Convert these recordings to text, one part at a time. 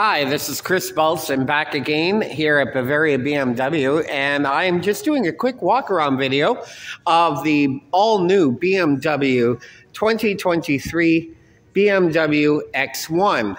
Hi, this is Chris Bultz. I'm back again here at Bavaria BMW, and I'm just doing a quick walk-around video of the all-new BMW 2023 BMW X1.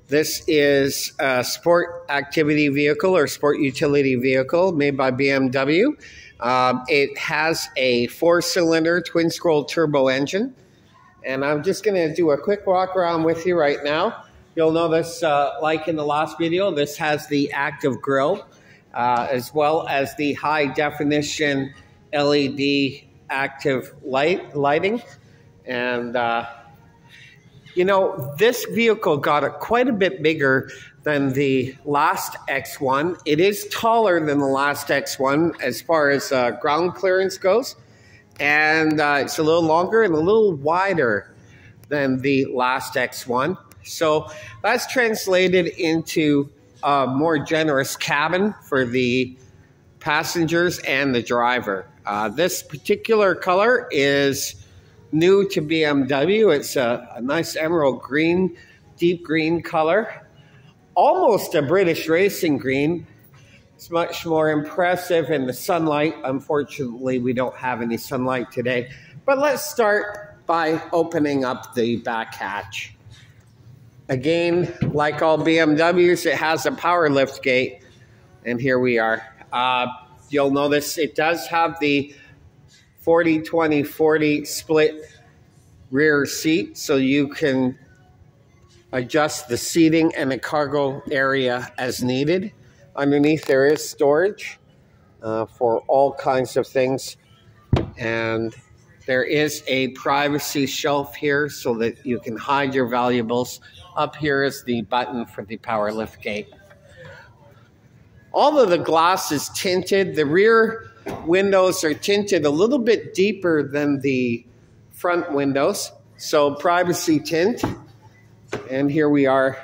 This is a sport activity vehicle or sport utility vehicle made by BMW. It has a 4-cylinder twin-scroll turbo engine, and I'm just going to do a quick walk-around with you right now. You'll notice, like in the last video, this has the active grille, as well as the high-definition LED active lighting. And, you know, this vehicle got quite a bit bigger than the last X1. It is taller than the last X1 as far as ground clearance goes. And it's a little longer and a little wider than the last X1. So that's translated into a more generous cabin for the passengers and the driver. This particular color is new to BMW. It's a nice emerald green, deep green color. Almost a British racing green. It's much more impressive in the sunlight. Unfortunately, we don't have any sunlight today. But let's start by opening up the back hatch. Again, like all BMWs, it has a power lift gate, and here we are. You'll notice it does have the 40-20-40 split rear seat, so you can adjust the seating and the cargo area as needed. Underneath there is storage for all kinds of things, and there is a privacy shelf here so that you can hide your valuables. Up here is the button for the power lift gate. All of the glass is tinted. The rear windows are tinted a little bit deeper than the front windows, so privacy tint. And here we are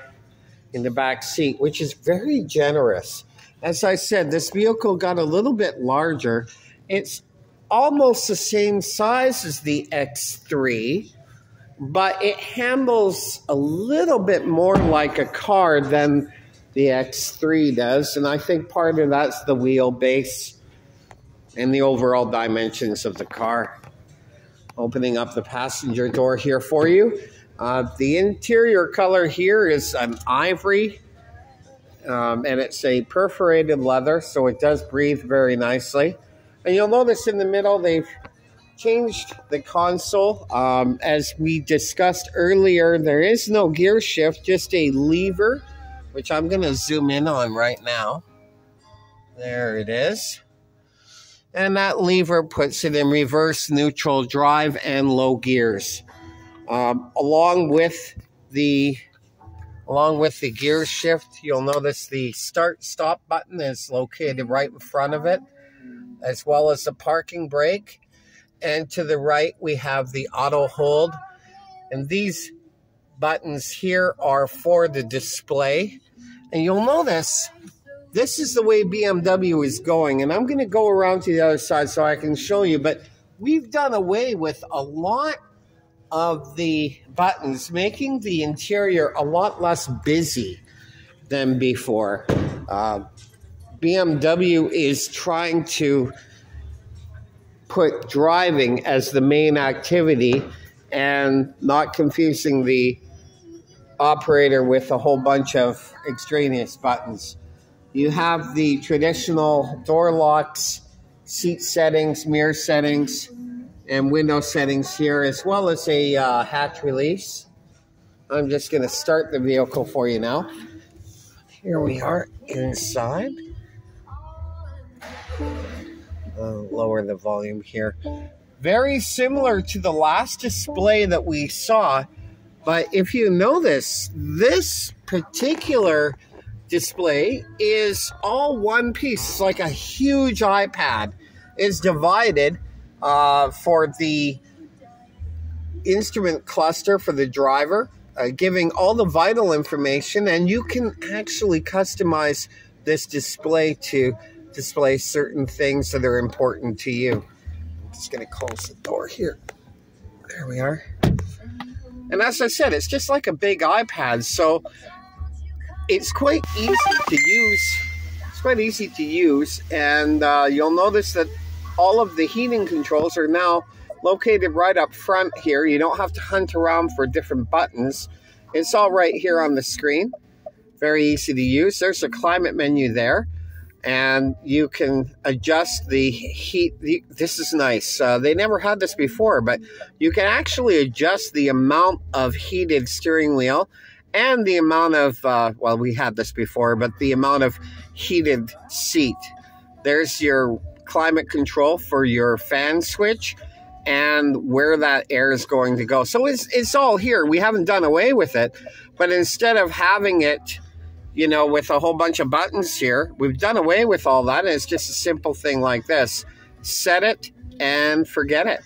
in the back seat, which is very generous. As I said, this vehicle got a little bit larger. It's almost the same size as the X3, but it handles a little bit more like a car than the X3 does, and I think part of that's the wheelbase and the overall dimensions of the car. Opening up the passenger door here for you. The interior color here is an ivory, and it's a perforated leather, so it does breathe very nicely. And you'll notice in the middle they've changed the console. As we discussed earlier, there is no gear shift, just a lever, which I'm going to zoom in on right now. There it is. And that lever puts it in reverse, neutral, drive, and low gears. Along with the gear shift, you'll notice the start-stop button is located right in front of it, as well as the parking brake. And to the right, we have the auto hold. And these buttons here are for the display. And you'll notice this is the way BMW is going. And I'm going to go around to the other side so I can show you. But we've done away with a lot of the buttons, making the interior a lot less busy than before. BMW is trying to put driving as the main activity and not confusing the operator with a whole bunch of extraneous buttons. You have the traditional door locks, seat settings, mirror settings, and window settings here, as well as a hatch release. I'm just going to start the vehicle for you now. Here we are inside. Lower the volume here. Very similar to the last display that we saw, but if you notice, this particular display is all one piece. It's like a huge iPad. It's divided for the instrument cluster for the driver, giving all the vital information, and you can actually customize this display to display certain things that are important to you. I'm just going to close the door here. There we are. And as I said, it's just like a big iPad. So it's quite easy to use. It's quite easy to use, and you'll notice that all of the heating controls are now located right up front here. You don't have to hunt around for different buttons. It's all right here on the screen. Very easy to use. There's a climate menu there, and you can adjust the heat. This is nice. They never had this before, but you can actually adjust the amount of heated steering wheel and the amount of, well, we had this before, but the amount of heated seat. There's your climate control for your fan switch and where that air is going to go. So it's all here. We haven't done away with it, but instead of having it, you know, with a whole bunch of buttons here, we've done away with all that. And it's just a simple thing like this. Set it and forget it.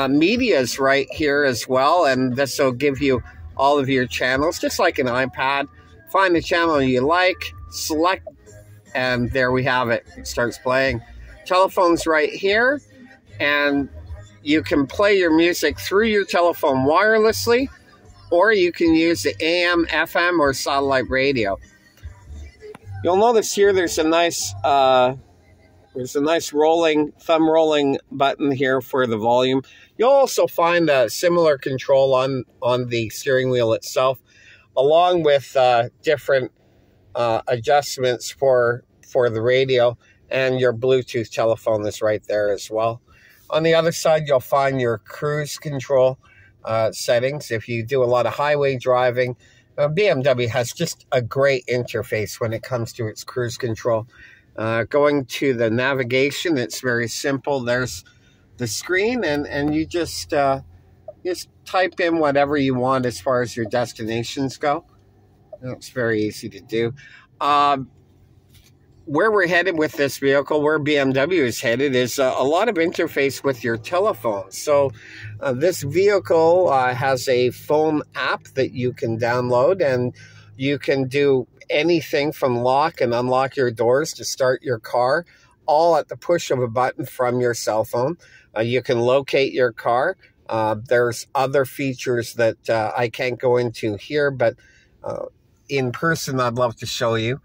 Media's right here as well, and this will give you all of your channels, just like an iPad. Find the channel you like, select, and there we have it. It starts playing. Telephone's right here, and you can play your music through your telephone wirelessly, or you can use the AM, FM, or satellite radio. You'll notice here there's a nice thumb rolling button here for the volume. You'll also find a similar control on the steering wheel itself, along with different adjustments for the radio, and your Bluetooth telephone is right there as well. On the other side, you'll find your cruise control settings. If you do a lot of highway driving, BMW has just a great interface when it comes to its cruise control. Going to the navigation, it's very simple. There's the screen, and you just type in whatever you want as far as your destinations go. It's very easy to do. Where we're headed with this vehicle, where BMW is headed, is a lot of interface with your telephone. So this vehicle has a phone app that you can download, and you can do anything from lock and unlock your doors to start your car, all at the push of a button from your cell phone. You can locate your car. There's other features that I can't go into here, but in person I'd love to show you.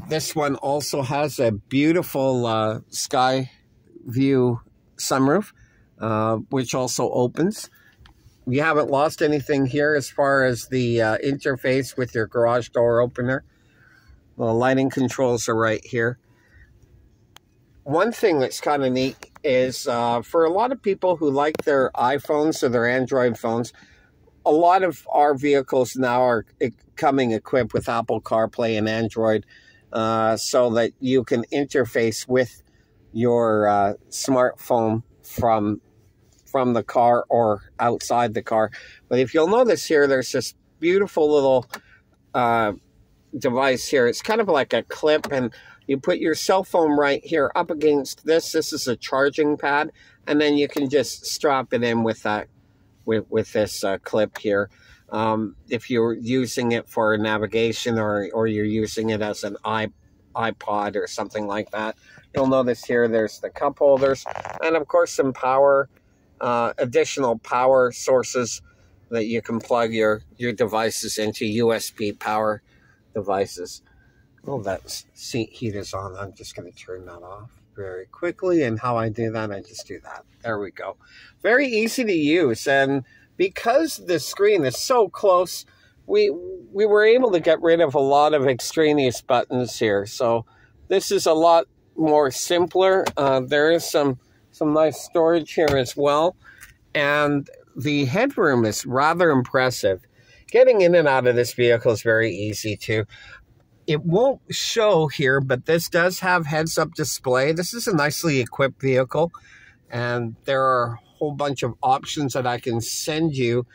This one also has a beautiful sky view sunroof, which also opens. You haven't lost anything here as far as the interface with your garage door opener. The lighting controls are right here. One thing that's kind of neat is for a lot of people who like their iPhones or their Android phones, a lot of our vehicles now are coming equipped with Apple CarPlay and Android, so that you can interface with your smartphone from the car or outside the car. But if you'll notice here, there's this beautiful little device here. It's kind of like a clip, and you put your cell phone right here up against this. This is a charging pad, and then you can just strap it in with that, with this clip here. If you're using it for navigation, or you're using it as an iPod or something like that, you'll notice here there's the cup holders, and of course some power, additional power sources that you can plug your devices into, USB power devices. Oh, that seat heat is on. I'm just going to turn that off very quickly, and how I do that, I just do that. There we go. Very easy to use, and because the screen is so close, we were able to get rid of a lot of extraneous buttons here. So this is a lot more simpler. There is some nice storage here as well, and the headroom is rather impressive. Getting in and out of this vehicle is very easy too. It won't show here, but this does have heads-up display. This is a nicely equipped vehicle, and there are a whole bunch of options that I can send you.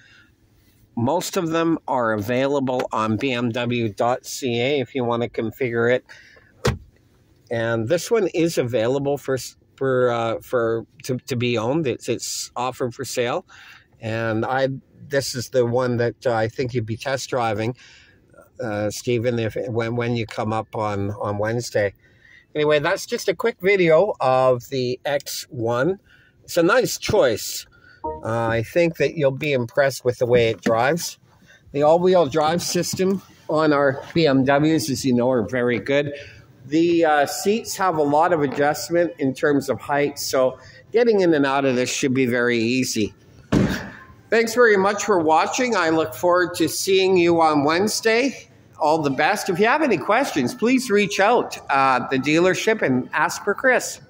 Most of them are available on bmw.ca if you want to configure it. And this one is available to be owned. It's offered for sale, and this is the one that I think you'd be test driving, Stephen, when you come up on Wednesday. Anyway, that's just a quick video of the X1. It's a nice choice. I think that you'll be impressed with the way it drives. The all-wheel drive system on our BMWs, as you know, are very good. The seats have a lot of adjustment in terms of height, so getting in and out of this should be very easy. Thanks very much for watching. I look forward to seeing you on Wednesday. All the best. If you have any questions, please reach out at the dealership and ask for Chris.